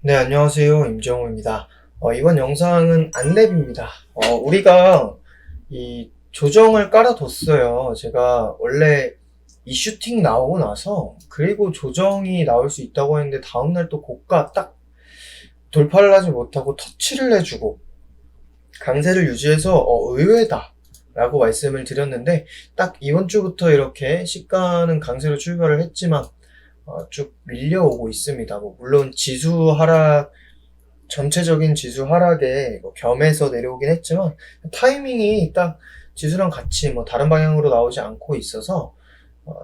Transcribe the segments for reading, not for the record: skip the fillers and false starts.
네, 안녕하세요. 임정우입니다. 이번 영상은 안랩입니다. 우리가 이 조정을 깔아뒀어요. 제가 원래 이 슈팅 나오고 나서 그리고 조정이 나올 수 있다고 했는데 다음날 또 고가 딱 돌파를 하지 못하고 터치를 해주고 강세를 유지해서 의외다 라고 말씀을 드렸는데 딱 이번 주부터 이렇게 시가는 강세로 출발을 했지만 쭉 밀려오고 있습니다. 물론 지수 하락 전체적인 지수 하락에 겸해서 내려오긴 했지만 타이밍이 딱 지수랑 같이 다른 방향으로 나오지 않고 있어서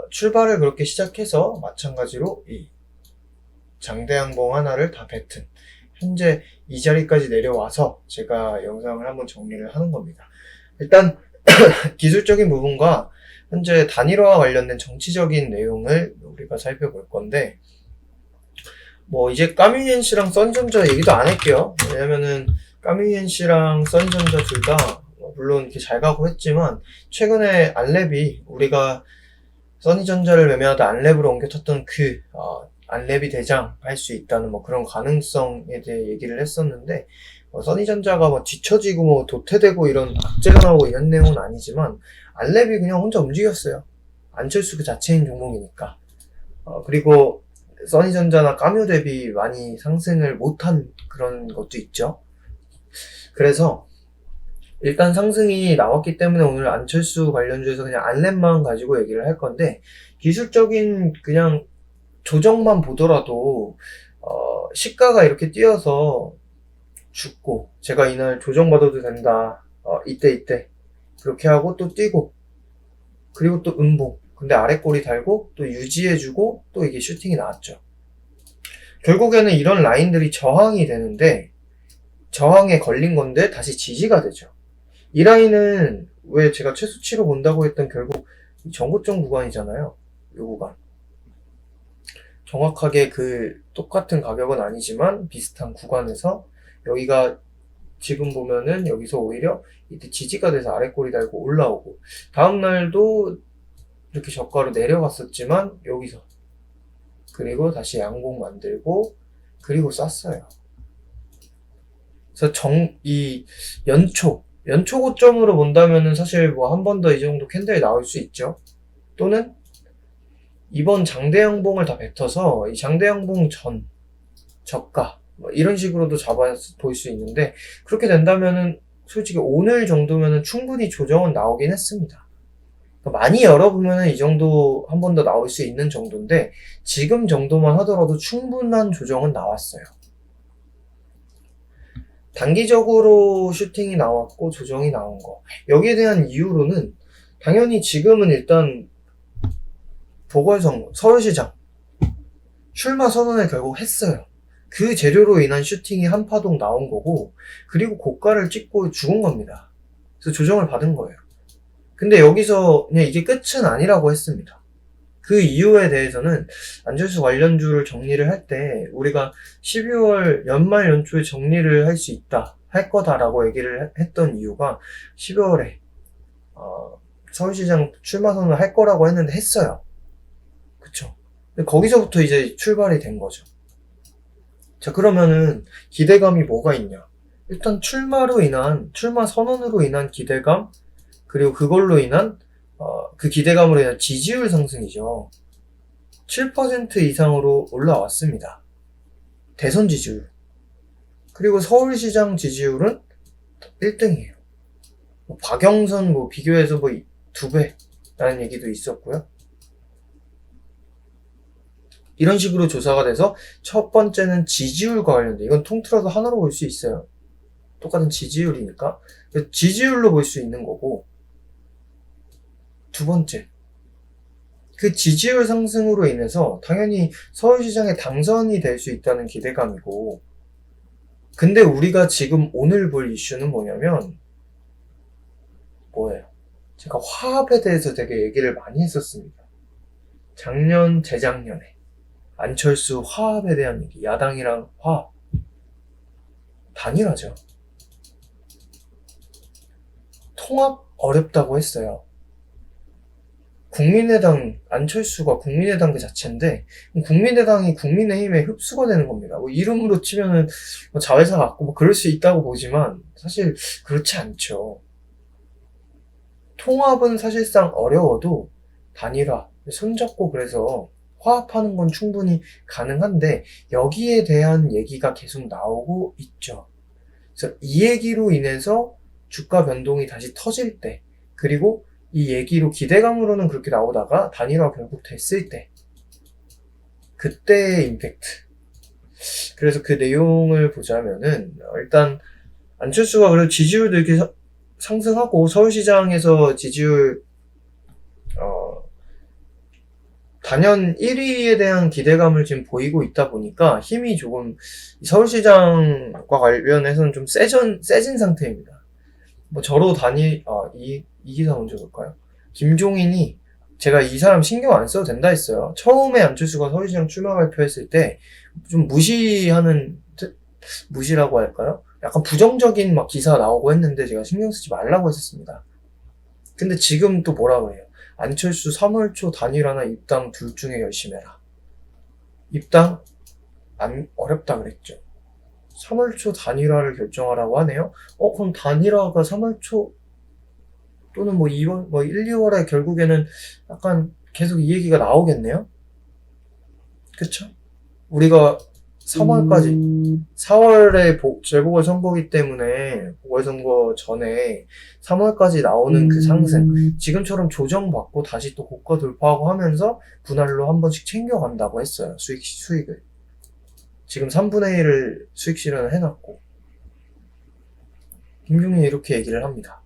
출발을 그렇게 시작해서 마찬가지로 이 장대양봉 하나를 다 뱉은 현재 이 자리까지 내려와서 제가 영상을 한번 정리를 하는 겁니다. 일단 기술적인 부분과 현재 단일화와 관련된 정치적인 내용을 우리가 살펴볼 건데 이제 까뮤니엔 씨랑 써니전자 얘기도 안 할게요. 왜냐면은 까뮤니엔 씨랑 써니전자 둘 다 물론 이렇게 잘 가고 했지만 최근에 안랩이 우리가 써니전자를 매매하다 안랩으로 옮겨탔던 안랩이 대장할 수 있다는 그런 가능성에 대해 얘기를 했었는데 써니전자가 뒤처지고 도태되고 이런 악재가 나오고 이런 내용은 아니지만 안랩이 그냥 혼자 움직였어요. 안철수 그 자체인 종목이니까. 그리고 써니전자나 까뮤 대비 많이 상승을 못한 그런 것도 있죠. 그래서 일단 상승이 나왔기 때문에 오늘 안철수 관련주에서 그냥 안랩만 가지고 얘기를 할 건데 기술적인 그냥 조정만 보더라도 시가가 이렇게 뛰어서 죽고 제가 이날 조정받아도 된다 이때 그렇게 하고 또 뛰고 그리고 또 음봉 근데 아래 꼬리 달고 또 유지해주고 또 이게 슈팅이 나왔죠. 결국에는 이런 라인들이 저항이 되는데 저항에 걸린 건데 다시 지지가 되죠. 이 라인은 왜 제가 최소치로 본다고 했던 결국 전고점 구간이잖아요. 이 구간. 정확하게 그 똑같은 가격은 아니지만 비슷한 구간에서 여기가 지금 보면은 여기서 오히려 이때 지지가 돼서 아래 꼬리 달고 올라오고 다음날도 이렇게 저가로 내려갔었지만 여기서 그리고 다시 양봉 만들고 그리고 쐈어요. 그래서 이 연초 고점으로 본다면은 사실 한 번 더 이 정도 캔들이 나올 수 있죠. 또는 이번 장대양봉을 다 뱉어서 이 장대양봉 전 저가 이런 식으로도 잡아 볼 수 있는데 그렇게 된다면은 솔직히 오늘 정도면은 충분히 조정은 나오긴 했습니다. 많이 열어보면은 이 정도 한 번 더 나올 수 있는 정도인데 지금 정도만 하더라도 충분한 조정은 나왔어요. 단기적으로 슈팅이 나왔고 조정이 나온 거 여기에 대한 이유로는 당연히 지금은 일단 보궐선거 서울시장 출마 선언을 결국 했어요. 그 재료로 인한 슈팅이 한파동 나온 거고 그리고 고가를 찍고 죽은 겁니다. 그래서 조정을 받은 거예요. 근데 여기서 그냥 이게 끝은 아니라고 했습니다. 그 이유에 대해서는 안철수 관련주를 정리를 할 때 우리가 12월 연말 연초에 정리를 할 수 있다 할 거다라고 얘기를 했던 이유가 12월에 서울시장 출마 선언을 할 거라고 했는데 했어요. 그쵸? 거기서부터 이제 출발이 된 거죠. 자, 그러면은 기대감이 뭐가 있냐? 일단 출마 선언으로 인한 기대감, 그리고 그걸로 인한 그 기대감으로 인한 지지율 상승이죠. 7% 이상으로 올라왔습니다. 대선 지지율. 그리고 서울시장 지지율은 1등이에요. 박영선 비교해서 2배라는 얘기도 있었고요. 이런 식으로 조사가 돼서 첫 번째는 지지율과 관련돼. 이건 통틀어서 하나로 볼 수 있어요. 똑같은 지지율이니까. 지지율로 볼 수 있는 거고. 두 번째. 그 지지율 상승으로 인해서 당연히 서울시장에 당선이 될 수 있다는 기대감이고. 근데 우리가 지금 오늘 볼 이슈는 뭐냐면 뭐예요? 제가 화합에 대해서 되게 얘기를 많이 했었습니다. 작년, 재작년에. 안철수 화합에 대한 얘기, 야당이랑 화합. 단일화죠. 통합 어렵다고 했어요. 국민의당, 안철수가 국민의당 그 자체인데, 국민의당이 국민의힘에 흡수가 되는 겁니다. 뭐 이름으로 치면은 뭐 자회사 같고 뭐 그럴 수 있다고 보지만, 사실 그렇지 않죠. 통합은 사실상 어려워도 단일화, 손잡고 그래서 화합하는 건 충분히 가능한데, 여기에 대한 얘기가 계속 나오고 있죠. 그래서 이 얘기로 인해서 주가 변동이 다시 터질 때, 그리고 이 얘기로 기대감으로는 그렇게 나오다가 단일화 결국 됐을 때, 그때의 임팩트. 그래서 그 내용을 보자면은, 일단 안철수가 그래도 지지율도 이렇게 상승하고 서울시장에서 지지율 단연 1위에 대한 기대감을 지금 보이고 있다 보니까 힘이 조금 서울시장과 관련해서는 좀 세진 상태입니다. 뭐 저로 이 기사 먼저 볼까요? 김종인이 제가 이 사람 신경 안 써도 된다 했어요. 처음에 안철수가 서울시장 출마 발표했을 때 좀 무시라고 할까요? 약간 부정적인 막 기사 나오고 했는데 제가 신경 쓰지 말라고 했었습니다. 근데 지금 또 뭐라 그래요? 안철수 3월 초 단일화나 입당 둘 중에 열심히 해라. 입당? 어렵다 그랬죠. 3월 초 단일화를 결정하라고 하네요. 그럼 단일화가 3월 초 또는 뭐 2월, 뭐 1, 2월에 결국에는 약간 계속 이 얘기가 나오겠네요? 그쵸? 우리가 3월까지, 4월에 재보궐선거기 때문에 보궐선거 전에 3월까지 나오는 그 상승, 지금처럼 조정받고 다시 또 고가 돌파하고 하면서 분할로 한 번씩 챙겨간다고 했어요. 수익을. 지금 3분의 1을 수익 실현을 해놨고. 김종인이 이렇게 얘기를 합니다.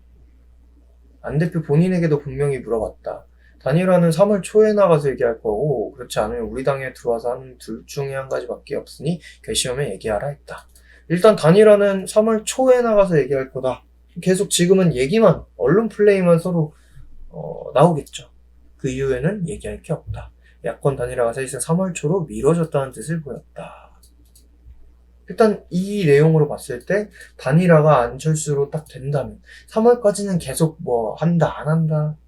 안 대표 본인에게도 분명히 물어봤다. 단일화는 3월 초에 나가서 얘기할 거고, 그렇지 않으면 우리 당에 들어와서 하는 둘 중에 한 가지밖에 없으니 결심하면 얘기하라 했다. 일단 단일화는 3월 초에 나가서 얘기할 거다. 계속 지금은 얘기만, 언론 플레이만 서로 나오겠죠. 그 이후에는 얘기할 게 없다. 야권 단일화가 사실상 3월 초로 미뤄졌다는 뜻을 보였다. 일단 이 내용으로 봤을 때 단일화가 안철수로 딱 된다면 3월까지는 계속 뭐 한다 안 한다,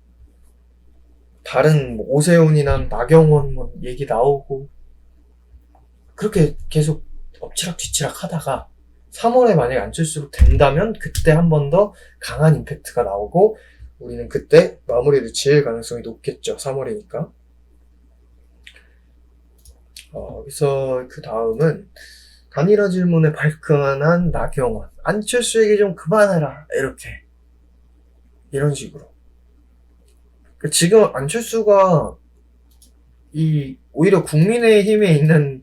다른 뭐 오세훈이나 나경원 뭐 얘기 나오고 그렇게 계속 엎치락 뒤치락 하다가 3월에 만약에 안철수로 된다면 그때 한 번 더 강한 임팩트가 나오고 우리는 그때 마무리를 지을 가능성이 높겠죠. 3월이니까. 그래서 그 다음은 단일화 질문에 발끈한 나경원. 안철수에게 좀 그만해라. 이런 식으로. 지금 안철수가 오히려 국민의힘에 있는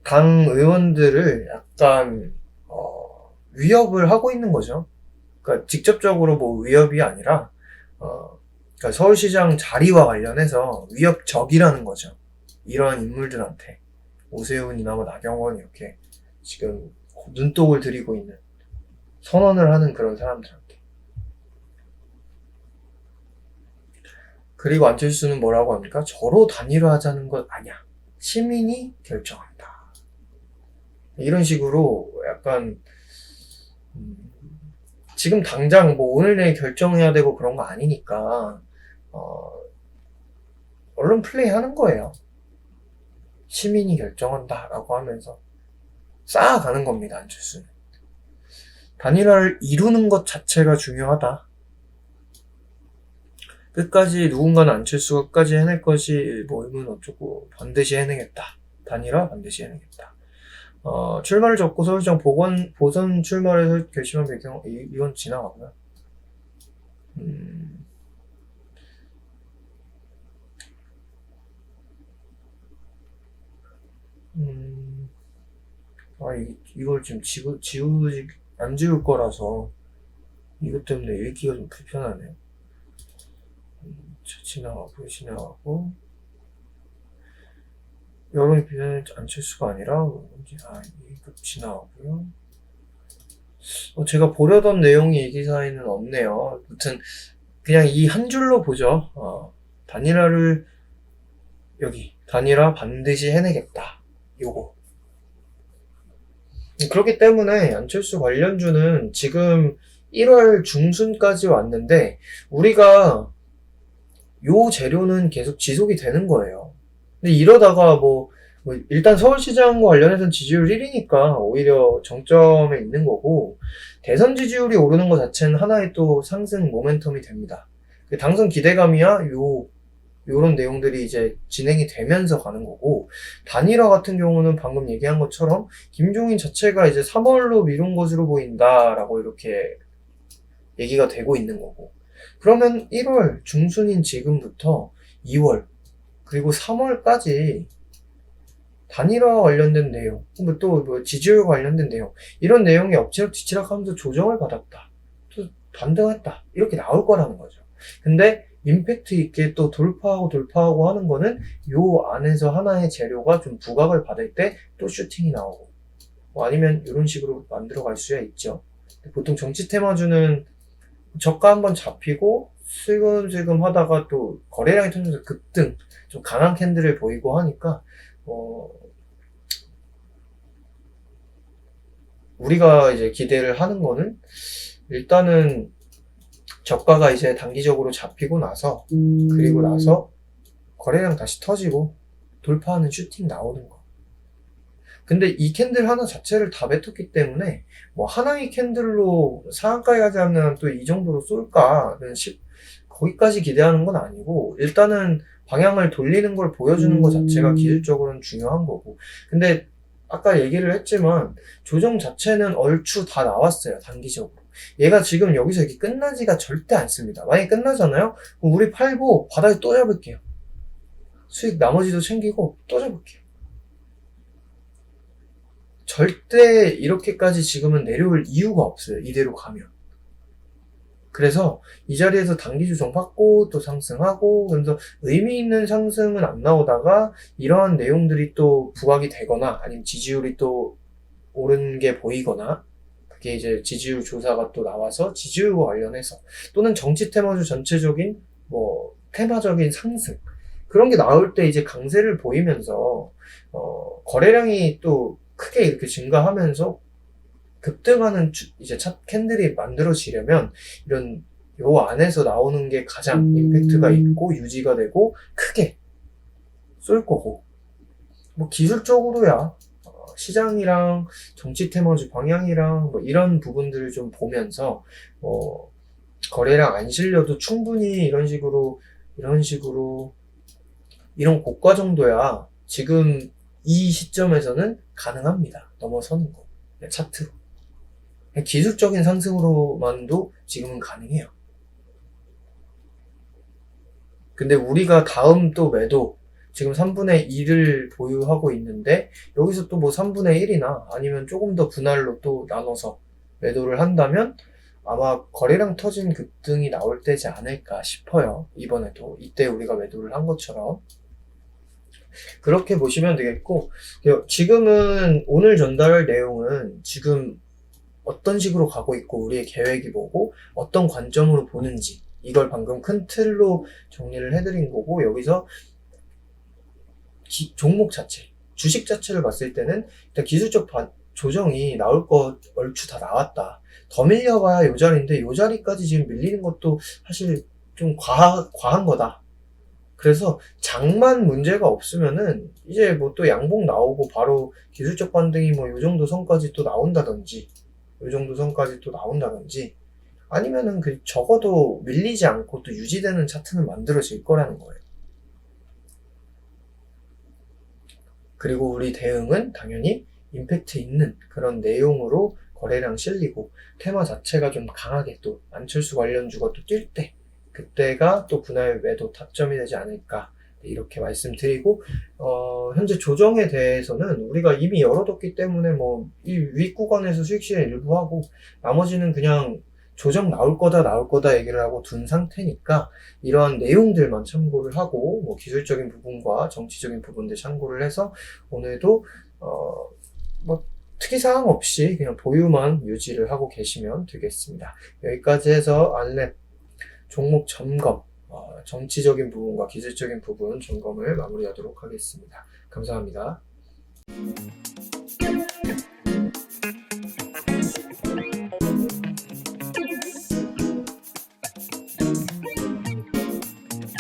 당 의원들을 약간 위협을 하고 있는 거죠. 그러니까 직접적으로 뭐 위협이 아니라 그러니까 서울시장 자리와 관련해서 위협적이라는 거죠. 이러한 인물들한테 오세훈이나 뭐 나경원 이렇게 지금 눈독을 들이고 있는, 선언을 하는 그런 사람들한테. 그리고 안철수는 뭐라고 합니까? 저로 단일화하자는 것 아니야. 시민이 결정한다. 이런 식으로 약간 지금 당장 뭐 오늘 내일 결정해야 되고 그런 거 아니니까 언론 플레이 하는 거예요. 시민이 결정한다 라고 하면서 쌓아가는 겁니다. 안철수는. 단일화를 이루는 것 자체가 중요하다. 끝까지 누군가는 안철수가 끝까지 해낼 것이 뭐이면 어쩌고 반드시 해내겠다. 단일화 반드시 해내겠다. 출마를 접고 서울시장 보선 출마를 결심한 배경, 이건 지나가고요. 이걸 지금 안 지울 거라서 이것 때문에 읽기가 좀 불편하네요. 지나가고 여론이 비전을 안철수가 아니라 이거 지나가고요. 제가 보려던 내용이 이 기사에는 없네요. 아무튼 그냥 이 한 줄로 보죠. 단일화를 단일화 반드시 해내겠다. 요거. 그렇기 때문에 안철수 관련주는 지금 1월 중순까지 왔는데 우리가 요 재료는 계속 지속이 되는 거예요. 근데 이러다가 일단 서울시장과 관련해서는 지지율 1위니까 오히려 정점에 있는 거고, 대선 지지율이 오르는 것 자체는 하나의 또 상승 모멘텀이 됩니다. 당선 기대감이야 요런 내용들이 이제 진행이 되면서 가는 거고, 단일화 같은 경우는 방금 얘기한 것처럼 김종인 자체가 이제 3월로 미룬 것으로 보인다라고 이렇게 얘기가 되고 있는 거고, 그러면 1월 중순인 지금부터 2월 그리고 3월까지 단일화 관련된 내용, 또 지지율 관련된 내용, 이런 내용이 엎치락뒤치락 하면서 조정을 받았다, 또 반등했다, 이렇게 나올 거라는 거죠. 근데 임팩트 있게 또 돌파하고 하는 거는 요 안에서 하나의 재료가 좀 부각을 받을 때 또 슈팅이 나오고, 아니면 이런 식으로 만들어 갈 수야 있죠. 보통 정치 테마주는 저가 한번 잡히고 슬금슬금 하다가 또 거래량이 터지면서 급등, 좀 강한 캔들을 보이고 하니까 우리가 이제 기대를 하는 거는 일단은 저가가 이제 단기적으로 잡히고 나서, 그리고 나서 거래량 다시 터지고 돌파하는 슈팅 나오는 거. 근데 이 캔들 하나 자체를 다 뱉었기 때문에 하나의 캔들로 상한가에 가지 않는 또 이 정도로 쏠까는 거기까지 기대하는 건 아니고, 일단은 방향을 돌리는 걸 보여주는 것 자체가 기술적으로는 중요한 거고. 근데 아까 얘기를 했지만 조정 자체는 얼추 다 나왔어요, 단기적으로. 얘가 지금 여기서 이렇게 끝나지가 절대 않습니다. 만약에 끝나잖아요? 그럼 우리 팔고 바닥에 또 잡을게요. 수익 나머지도 챙기고 또 잡을게요. 절대 이렇게까지 지금은 내려올 이유가 없어요, 이대로 가면. 그래서 이 자리에서 단기 조정 받고 또 상승하고, 그래서 의미 있는 상승은 안 나오다가 이러한 내용들이 또 부각이 되거나, 아니면 지지율이 또 오른 게 보이거나, 그게 이제 지지율 조사가 또 나와서 지지율과 관련해서, 또는 정치 테마주 전체적인 테마적인 상승, 그런 게 나올 때 이제 강세를 보이면서 거래량이 또 크게 이렇게 증가하면서 급등하는 이제 첫 캔들이 만들어지려면 이런 요 안에서 나오는 게 가장 임팩트가 있고 유지가 되고 크게 쏠 거고, 기술적으로야 시장이랑 정치 테마주 방향이랑 이런 부분들을 좀 보면서 거래량 안 실려도 충분히 이런 고가 정도야 지금 이 시점에서는 가능합니다. 넘어서는 거, 차트로. 기술적인 상승으로만도 지금은 가능해요. 근데 우리가 다음 또 매도, 지금 3분의 1을 보유하고 있는데 여기서 또 3분의 1이나 아니면 조금 더 분할로 또 나눠서 매도를 한다면 아마 거래량 터진 급등이 나올 때지 않을까 싶어요. 이번에도 이때 우리가 매도를 한 것처럼 그렇게 보시면 되겠고, 지금은 오늘 전달할 내용은 지금 어떤 식으로 가고 있고 우리의 계획이 뭐고 어떤 관점으로 보는지, 이걸 방금 큰 틀로 정리를 해드린 거고, 여기서 종목 자체, 주식 자체를 봤을 때는 일단 기술적 조정이 나올 거 얼추 다 나왔다. 더 밀려봐야 요 자리인데 요 자리까지 지금 밀리는 것도 사실 좀 과한 거다. 그래서 장만 문제가 없으면은 이제 또 양봉 나오고 바로 기술적 반등이 요 정도 선까지 또 나온다든지, 아니면은 적어도 밀리지 않고 또 유지되는 차트는 만들어질 거라는 거예요. 그리고 우리 대응은 당연히 임팩트 있는 그런 내용으로 거래량 실리고 테마 자체가 좀 강하게 또 안철수 관련주가 또 뛸 때, 그때가 또 분할 매도 타점이 되지 않을까, 이렇게 말씀드리고, 현재 조정에 대해서는 우리가 이미 열어뒀기 때문에 이 윗구간에서 수익 실현 일부 하고 나머지는 그냥 조정 나올 거다 얘기를 하고 둔 상태니까, 이러한 내용들만 참고를 하고 기술적인 부분과 정치적인 부분들 참고를 해서 오늘도 특이사항 없이 그냥 보유만 유지를 하고 계시면 되겠습니다. 여기까지 해서 안랩 종목 점검, 정치적인 부분과 기술적인 부분 점검을 마무리하도록 하겠습니다. 감사합니다.